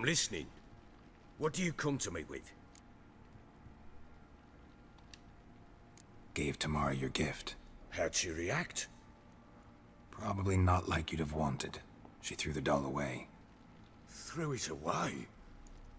I'm listening. What do you come to me with? Gave Tamara your gift. How'd she react? Probably not like you'd have wanted. She threw the doll away. Threw it away?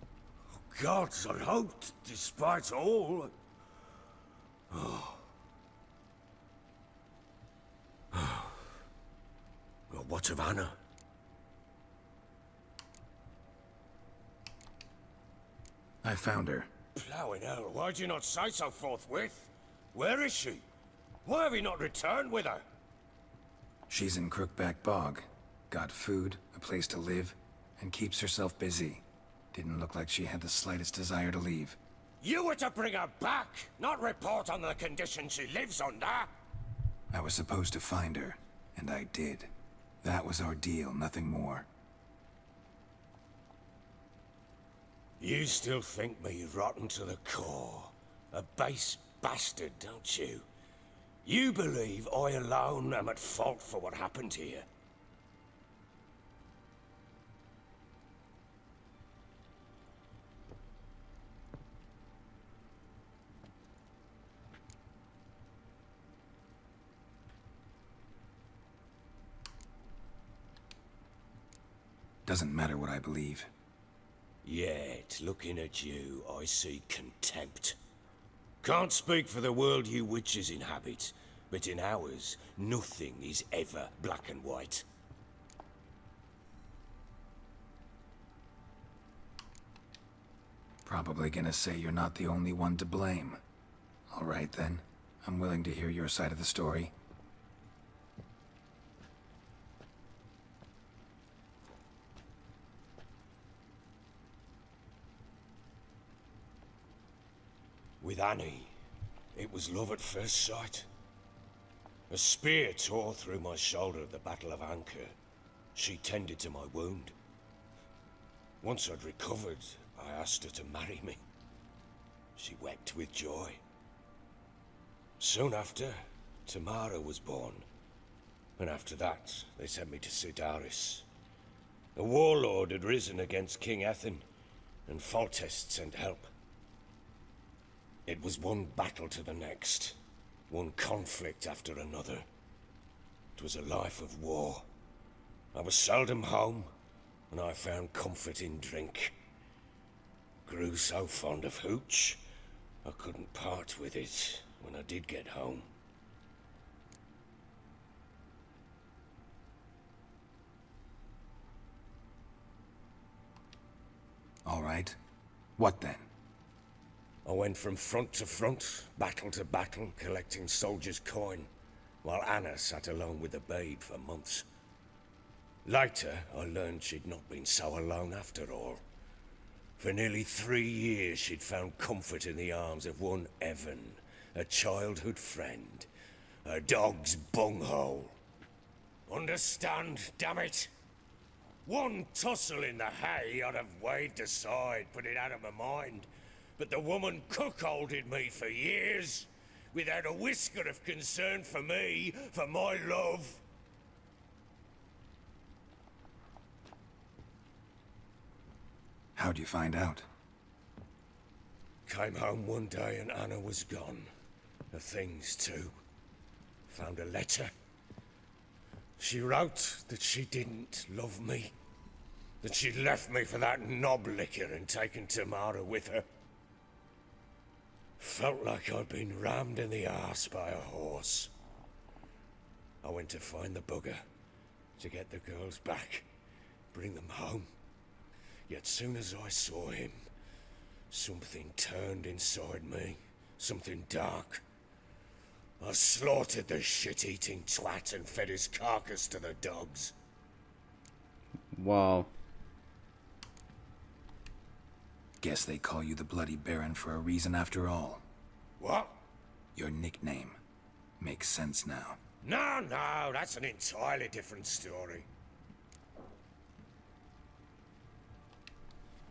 Oh, gods, I hoped, despite all... Oh. Well, what of Anna? I found her. Plowing hell, why'd you not say so forthwith? Where is she? Why have you not returned with her? She's in Crookback Bog. Got food, a place to live, and keeps herself busy. Didn't look like she had the slightest desire to leave. You were to bring her back, not report on the conditions she lives under. I was supposed to find her, and I did. That was our deal, nothing more. You still think me rotten to the core. A base bastard, don't you? You believe I alone am at fault for what happened here. Doesn't matter what I believe. Yet, looking at you, I see contempt. Can't speak for the world you witches inhabit, but in ours, nothing is ever black and white. Probably gonna say you're not the only one to blame. All right then, I'm willing to hear your side of the story. With Annie, it was love at first sight. A spear tore through my shoulder at the Battle of Anchor. She tended to my wound. Once I'd recovered, I asked her to marry me. She wept with joy. Soon after, Tamara was born. And after that, they sent me to Sidaris. A warlord had risen against King Ethan, and Foltest sent help. It was one battle to the next, one conflict after another. It was a life of war. I was seldom home, and I found comfort in drink. Grew so fond of hooch, I couldn't part with it when I did get home. All right. What then? I went from front to front, battle to battle, collecting soldiers' coin, while Anna sat alone with the babe for months. Later, I learned she'd not been so alone after all. For nearly 3 years, she'd found comfort in the arms of one Evan, a childhood friend, a dog's bunghole. Understand, damn it? One tussle in the hay I'd have waved aside, put it out of my mind. But the woman cuckolded me for years, without a whisker of concern for me, for my love. How'd you find out? Came home one day and Anna was gone. The things too. Found a letter. She wrote that she didn't love me. That she'd left me for that knob licker and taken Tamara with her. Felt like I'd been rammed in the arse by a horse. I went to find the bugger, to get the girls back, bring them home. Yet soon as I saw him, something turned inside me, something dark. I slaughtered the shit-eating twat and fed his carcass to the dogs. Wow. Guess they call you the Bloody Baron for a reason after all. What? Your nickname. Makes sense now. No, that's an entirely different story.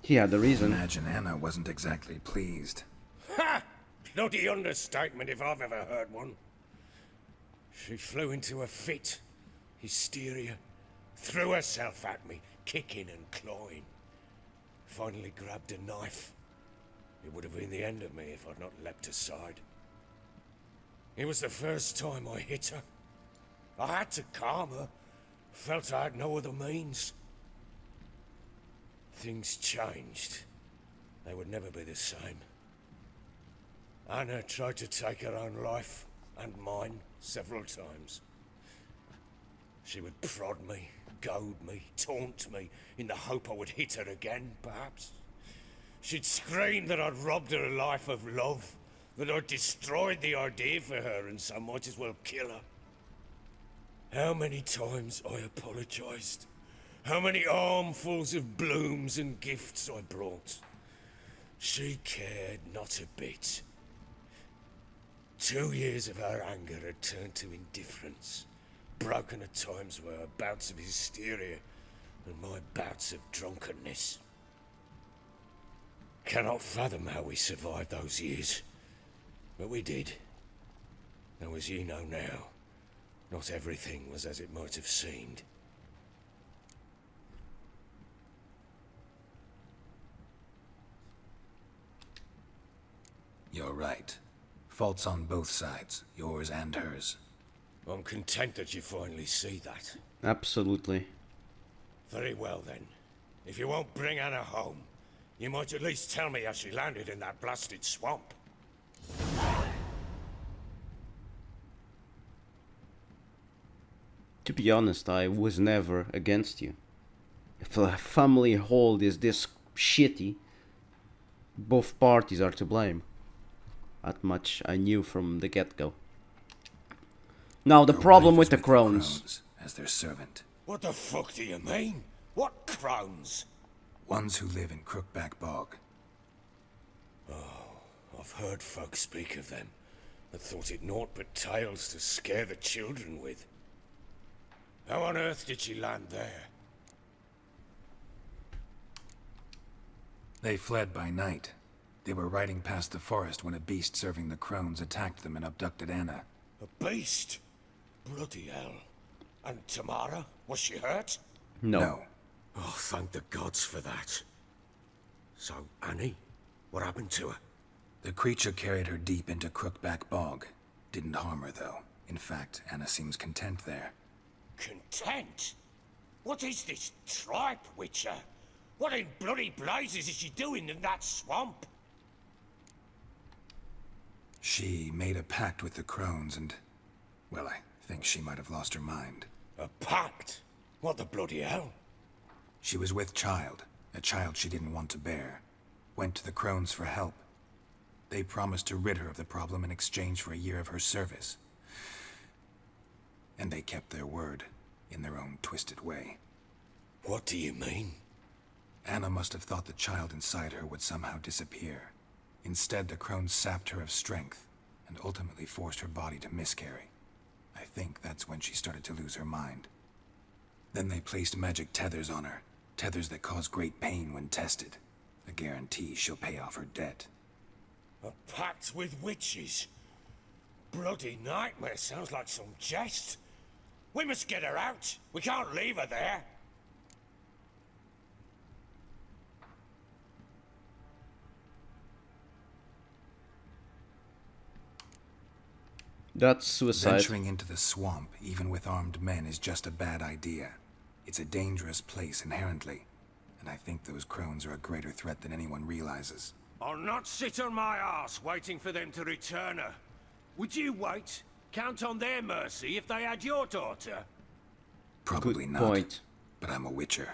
He had the reason. Imagine Anna wasn't exactly pleased. Ha! Bloody understatement if I've ever heard one. She flew into a fit. Hysteria. Threw herself at me, kicking and clawing. finally grabbed a knife. It would have been the end of me if I'd not leapt aside. It was the first time I hit her. I had to calm her. Felt I had no other means. Things changed. They would never be the same. Anna tried to take her own life, and mine, several times. She would prod me, goad me, taunt me, in the hope I would hit her again, perhaps. She'd scream that I'd robbed her a life of love, that I'd destroyed the idea for her, and so might as well kill her. How many times I apologized. How many armfuls of blooms and gifts I brought. She cared not a bit. 2 years of her anger had turned to indifference, broken at times by her bouts of hysteria and my bouts of drunkenness. Cannot fathom how we survived those years, but we did. Though as you know now, not everything was as it might have seemed. You're right. Faults on both sides, yours and hers. I'm content that you finally see that. Absolutely. Very well then. If you won't bring Anna home, you might at least tell me how she landed in that blasted swamp. To be honest, I was never against you. If a family hold is this shitty, both parties are to blame. That much I knew from the get-go. Now the Her problem wife with is the crones. As their servant. What the fuck do you mean? What crones? Ones who live in Crookback Bog. I've heard folk speak of them, but thought it naught but tales to scare the children with. How on earth did she land there? They fled by night. They were riding past the forest when a beast serving the crones attacked them and abducted Anna. A beast? Bloody hell. And Tamara? Was she hurt? No. Oh, thank the gods for that. So, Annie? What happened to her? The creature carried her deep into Crookback Bog. Didn't harm her, though. In fact, Anna seems content there. Content? What is this tripe, Witcher? What in bloody blazes is she doing in that swamp? She made a pact with the crones and... well, I think she might have lost her mind. A pact? What the bloody hell? She was with child, a child she didn't want to bear. Went to the crones for help. They promised to rid her of the problem in exchange for a year of her service. And they kept their word, in their own twisted way. What do you mean? Anna must have thought the child inside her would somehow disappear. Instead, the crones sapped her of strength, and ultimately forced her body to miscarry. I think that's when she started to lose her mind. Then they placed magic tethers on her, tethers that cause great pain when tested. A guarantee she'll pay off her debt. A pact with witches? Bloody nightmare, sounds like some jest. We must get her out. We can't leave her there. That's suicide. Venturing into the swamp, even with armed men, is just a bad idea. It's a dangerous place inherently, and I think those crones are a greater threat than anyone realizes. I'll not sit on my arse waiting for them to return her. Would you wait? Count on their mercy if they had your daughter? Probably Good not, point. but I'm a witcher.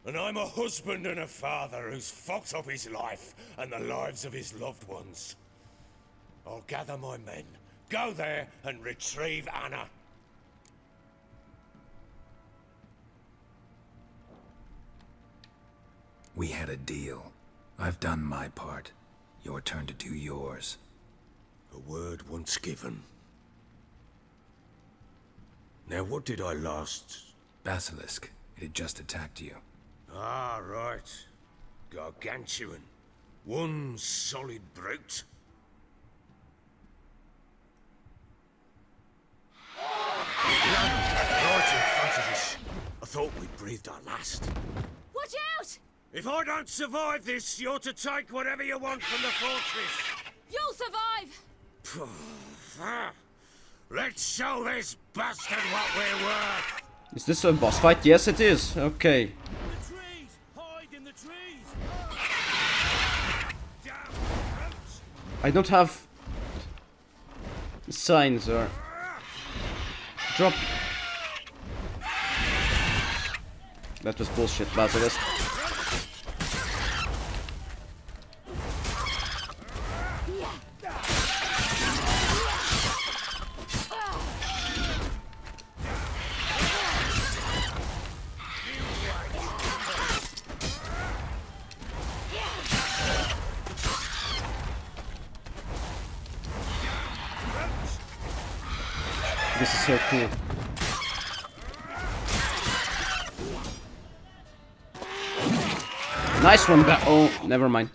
And I'm a husband and a father who's fucked up his life and the lives of his loved ones. I'll gather my men, go there and retrieve Anna. We had a deal. I've done my part. Your turn to do yours. A word once given. Now what did I last... Basilisk. It had just attacked you. Ah, right. Gargantuan. One solid brute. Right in front of us. I thought we'd breathed our last. Watch out! If I don't survive this, you're to take whatever you want from the fortress. You'll survive! Let's show this bastard what we're worth. Is this a boss fight? Yes, it is. Okay. The trees! Hide in the trees! Damn brutes! I don't have signs or drop. That was bullshit, Basilisk. This is so cool. Nice one, oh, never mind.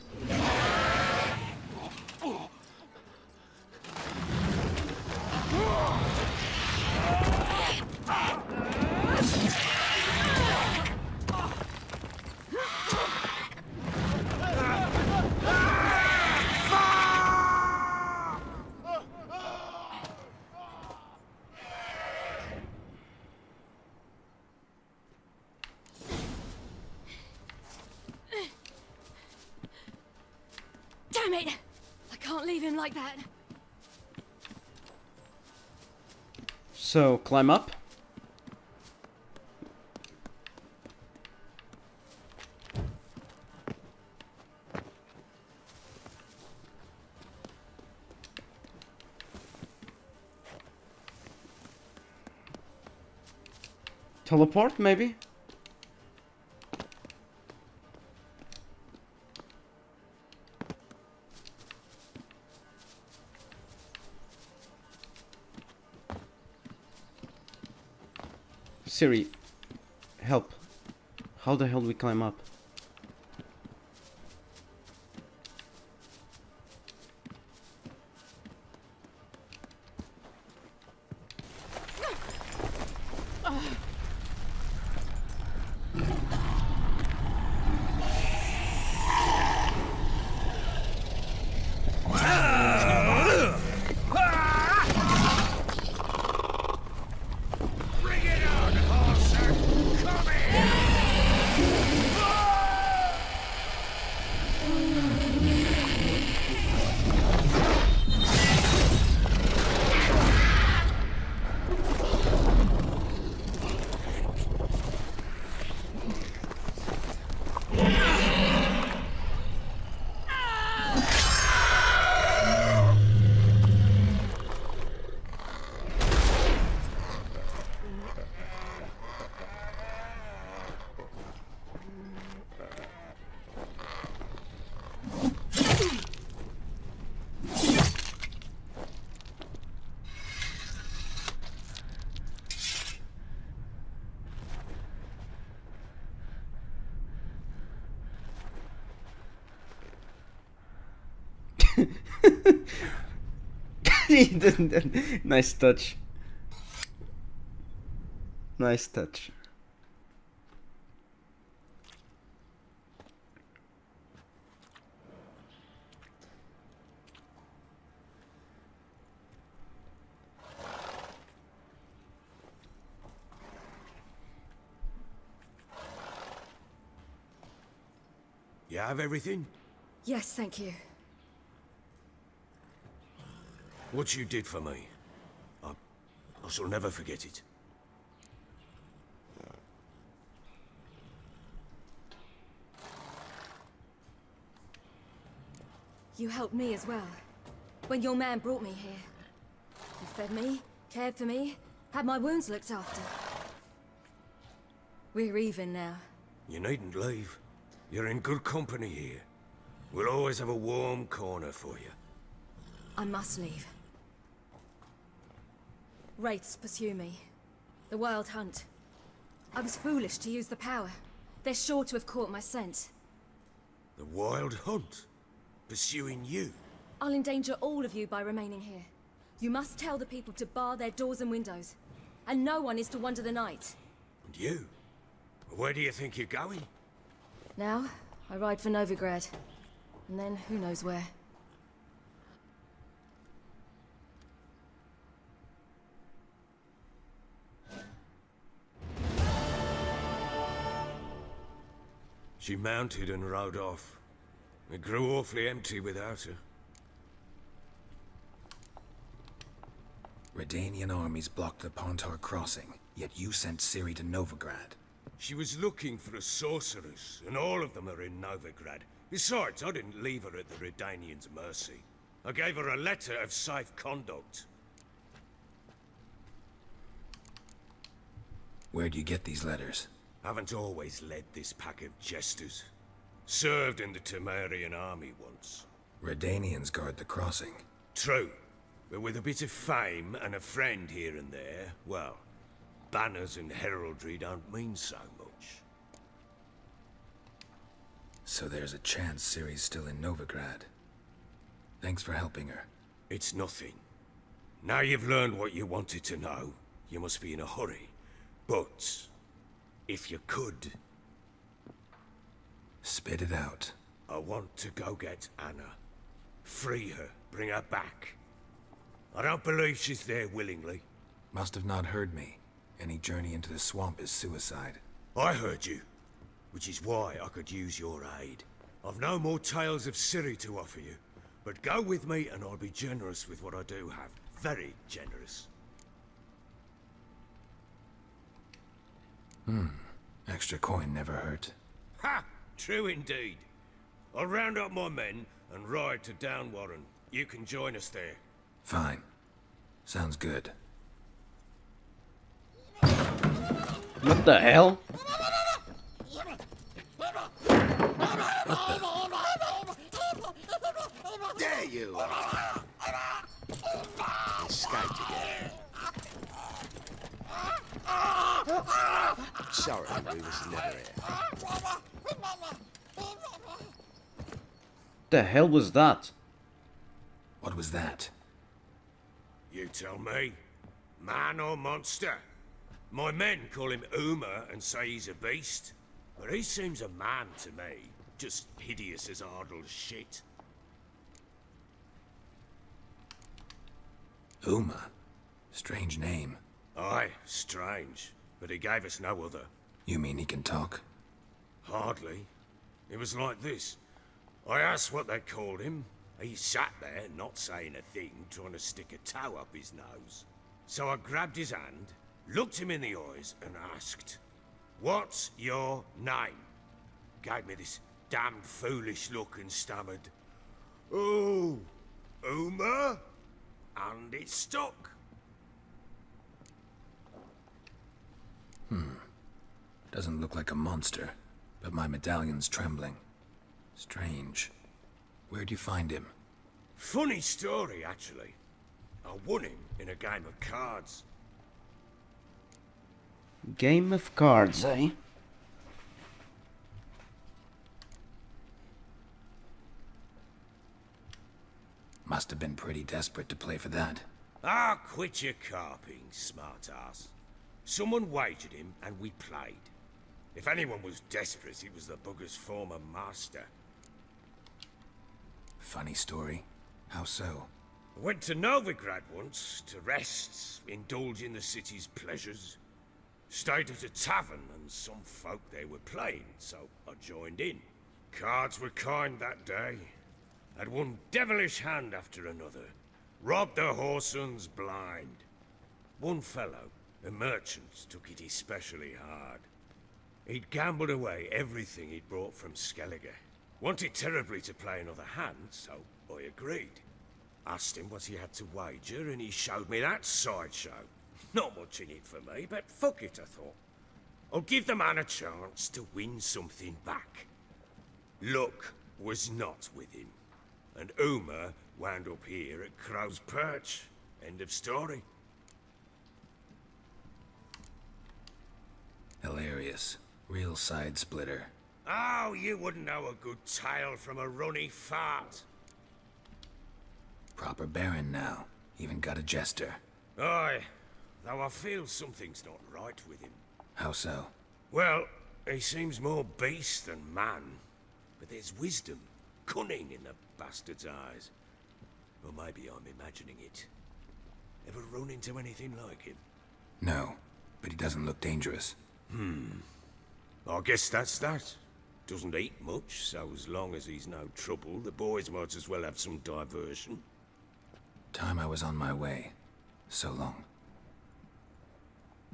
Damn it! I can't leave him like that. So, climb up. Teleport, maybe? Ciri, help. How the hell do we climb up? He didn't. Nice touch. Nice touch. You have everything? Yes, thank you. What you did for me, I shall never forget it. You helped me as well. When your man brought me here. You fed me, cared for me, had my wounds looked after. We're even now. You needn't leave. You're in good company here. We'll always have a warm corner for you. I must leave. Wraiths pursue me. The Wild Hunt. I was foolish to use the power. They're sure to have caught my scent. The Wild Hunt? Pursuing you? I'll endanger all of you by remaining here. You must tell the people to bar their doors and windows. And no one is to wander the night. And you? Where do you think you're going? Now, I ride for Novigrad. And then who knows where. She mounted and rode off. It grew awfully empty without her. Redanian armies blocked the Pontar crossing, yet you sent Ciri to Novigrad. She was looking for a sorceress, and all of them are in Novigrad. Besides, I didn't leave her at the Redanians' mercy. I gave her a letter of safe conduct. Where'd you get these letters? Haven't always led this pack of jesters. Served in the Temerian army once. Redanians guard the crossing. True, but with a bit of fame and a friend here and there, well, banners and heraldry don't mean so much. So there's a chance Ciri's still in Novigrad. Thanks for helping her. It's nothing. Now you've learned what you wanted to know, you must be in a hurry. But, if you could... Spit it out. I want to go get Anna. Free her, bring her back. I don't believe she's there willingly. Must have not heard me. Any journey into the swamp is suicide. I heard you, which is why I could use your aid. I've no more tales of Ciri to offer you, but go with me and I'll be generous with what I do have. Very generous. Extra coin never hurt. Ha! True indeed. I'll round up my men and ride to Downwarren. You can join us there. Fine. Sounds good. What the hell? There you are. Escaped again. Sorry, we was never here. The hell was that? What was that? You tell me. Man or monster? My men call him Uma and say he's a beast. But he seems a man to me. Just hideous as Ardle's shit. Uma. Strange name. Aye, strange. But he gave us no other. You mean he can talk? Hardly. It was like this. I asked what they called him. He sat there, not saying a thing, trying to stick a toe up his nose. So I grabbed his hand, looked him in the eyes, and asked, "What's your name?" Gave me this damned foolish look and stammered, "Oh, Uma?" And it stuck. Doesn't look like a monster, but my medallion's trembling. Strange. Where'd you find him? Funny story, actually. I won him in a game of cards. Game of cards, eh? Must have been pretty desperate to play for that. Ah, quit your carping, smart-ass. Someone wagered him, and we played. If anyone was desperate, it was the bugger's former master. Funny story. How so? I went to Novigrad once, to rest, indulge in the city's pleasures. Stayed at a tavern, and some folk there were playing, so I joined in. Cards were kind that day. Had one devilish hand after another. Robbed the whoreson blind. One fellow, a merchant, took it especially hard. He'd gambled away everything he'd brought from Skellige. Wanted terribly to play another hand, so I agreed. Asked him what he had to wager, and he showed me that sideshow. Not much in it for me, but fuck it, I thought. I'll give the man a chance to win something back. Luck was not with him, and Uma wound up here at Crow's Perch. End of story. Hilarious. Real side splitter. Oh, you wouldn't know a good tale from a runny fart. Proper baron now. Even got a jester. Aye, though I feel something's not right with him. How so? Well, he seems more beast than man. But there's wisdom, cunning in the bastard's eyes. Or maybe I'm imagining it. Ever run into anything like him? No, but he doesn't look dangerous. I guess that's that. Doesn't eat much, so as long as he's no trouble, the boys might as well have some diversion. Time I was on my way. So long.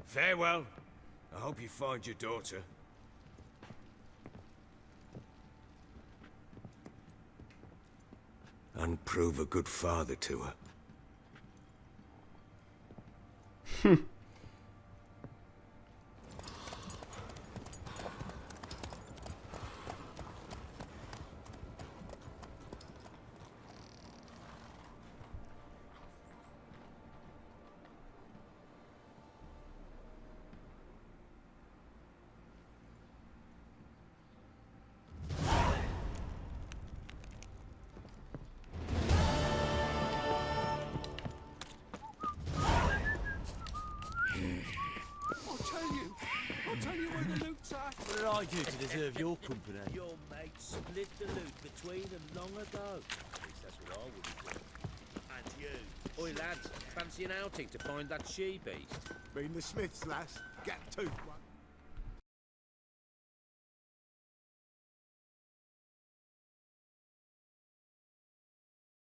Farewell. I hope you find your daughter. And prove a good father to her. I'll tell you where the loot's at. What did I do to deserve your company? Your mate split the loot between them long ago. At least that's what I would have done. And you. Oi, lads, fancy an outing to find that she-beast? Been the Smiths, lass. Get to one.